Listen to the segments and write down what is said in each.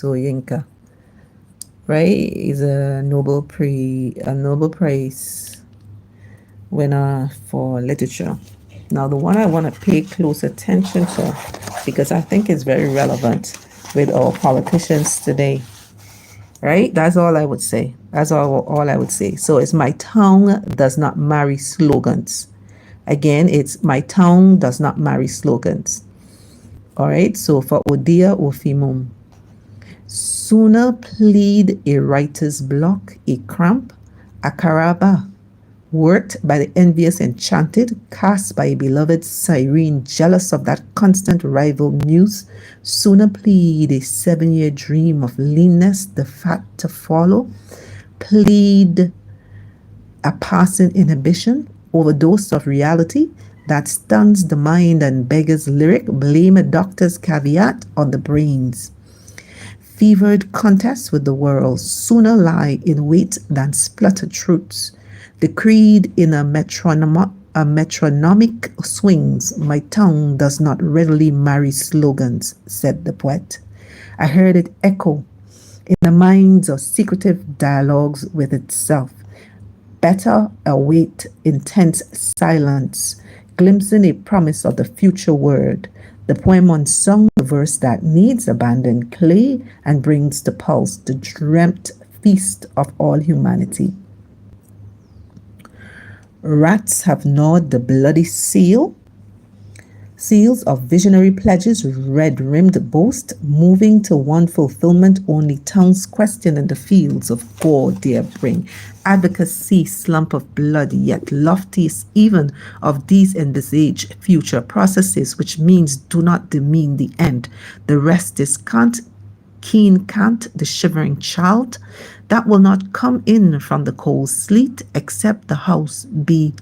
Soyinka, right? He's a Nobel Prize winner for literature. Now, the one I want to pay close attention to, because I think it's very relevant with our politicians today, right? That's all I would say. That's all I would say. So it's my tongue does not marry slogans. Again, it's my tongue does not marry slogans. All right. So for Odia Ofimum, sooner plead a writer's block, a cramp, a caraba, worked by the envious enchanted, cast by a beloved siren, jealous of that constant rival muse, sooner plead a 7-year dream of leanness, the fat to follow, plead a passing inhibition, overdose of reality that stuns the mind and beggars lyric, blame a doctor's caveat on the brains. Fevered contests with the world sooner lie in wait than splutter truths. Decreed in a metronomic swings, my tongue does not readily marry slogans, said the poet. I heard it echo in the minds of secretive dialogues with itself. Better await intense silence, glimpsing a promise of the future word. The poem unsung, the verse that needs abandoned clay and brings to pulse the dreamt feast of all humanity. Rats have gnawed the bloody seals of visionary pledges, red-rimmed boast, moving to one fulfillment only tongues question in the fields of gore dare bring. Advocacy slump of blood, yet loftiest even of these envisaged future processes, which means do not demean the end. The rest is keen cant, the shivering child, that will not come in from the cold sleet, except the house be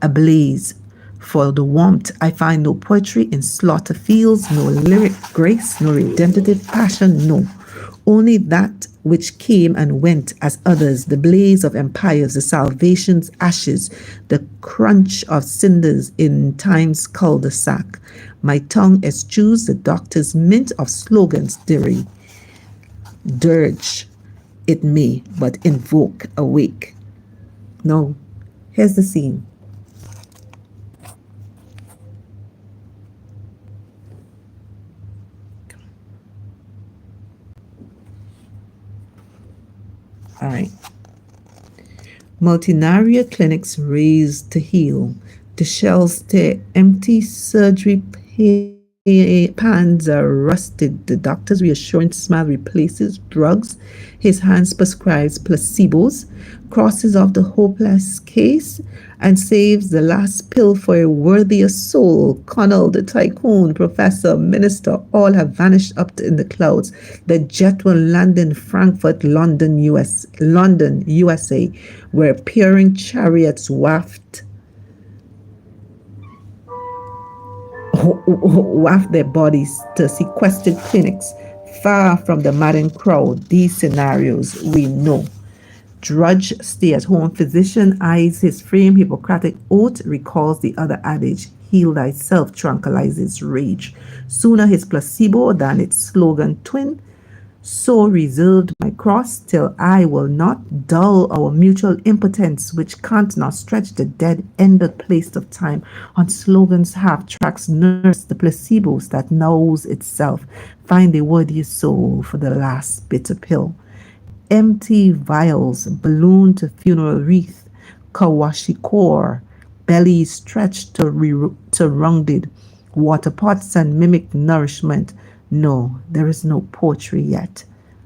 ablaze. For the warmth, I find no poetry in slaughter fields, no lyric grace, no redemptive passion, no. Only that which came and went as others, the blaze of empires, the salvation's ashes, the crunch of cinders in time's cul-de-sac. My tongue eschews the doctor's mint of slogans, dirge it may, but invoke awake. No, here's the scene. All right. Multinaria clinics raised to heal. The shells stare empty, surgery pans are rusted. The doctor's reassuring smile replaces drugs. His hands prescribes placebos, crosses off the hopeless case, and saves the last pill for a worthier soul. Connell, the tycoon, professor, minister, all have vanished up in the clouds. The jet will land in Frankfurt, London, USA, where peering chariots waft their bodies to sequestered clinics far from the madding crowd. These scenarios we know. Drudge, stay-at-home physician, eyes his frame, Hippocratic oath, recalls the other adage, heal thyself, tranquilizes rage. Sooner his placebo than its slogan twin. So reserved my cross till I will not dull our mutual impotence, which can't not stretch the dead-ended place of time on slogans half-tracks nurse the placebos that knows itself. Find a worthy soul for the last bitter pill. Empty vials, balloon to funeral wreath, kawashikor, bellies stretched to rounded, water pots and mimic nourishment. No, there is no poetry yet,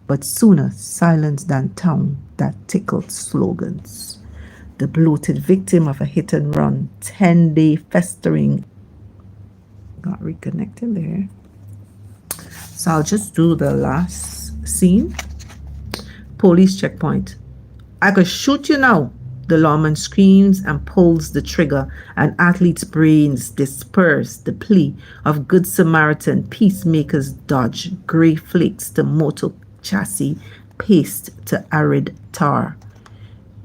but sooner silence than tongue that tickled slogans. The bloated victim of a hit and run, 10-day festering. Got reconnected there. So I'll just do the last scene. Police checkpoint. I could shoot you now. The lawman screams and pulls the trigger. An athlete's brains disperse. The plea of good Samaritan peacemakers dodge. Gray flakes to motor chassis, paste to arid tar.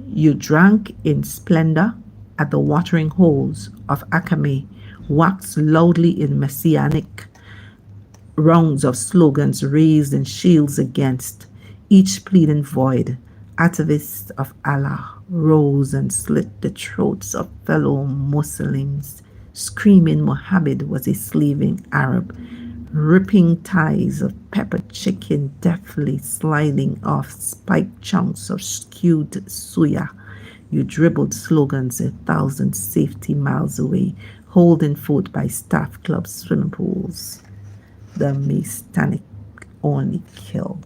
You drank in splendor at the watering holes of Akame, wax loudly in messianic rounds of slogans raised in shields against, each pleading void. Activists of Allah rose and slit the throats of fellow Muslims, screaming Muhammad was a slaving Arab, ripping thighs of peppered chicken deftly sliding off spiked chunks of skewed suya. You dribbled slogans 1,000 safety miles away, holding forth by staff club swimming pools. The Mastanic only kill.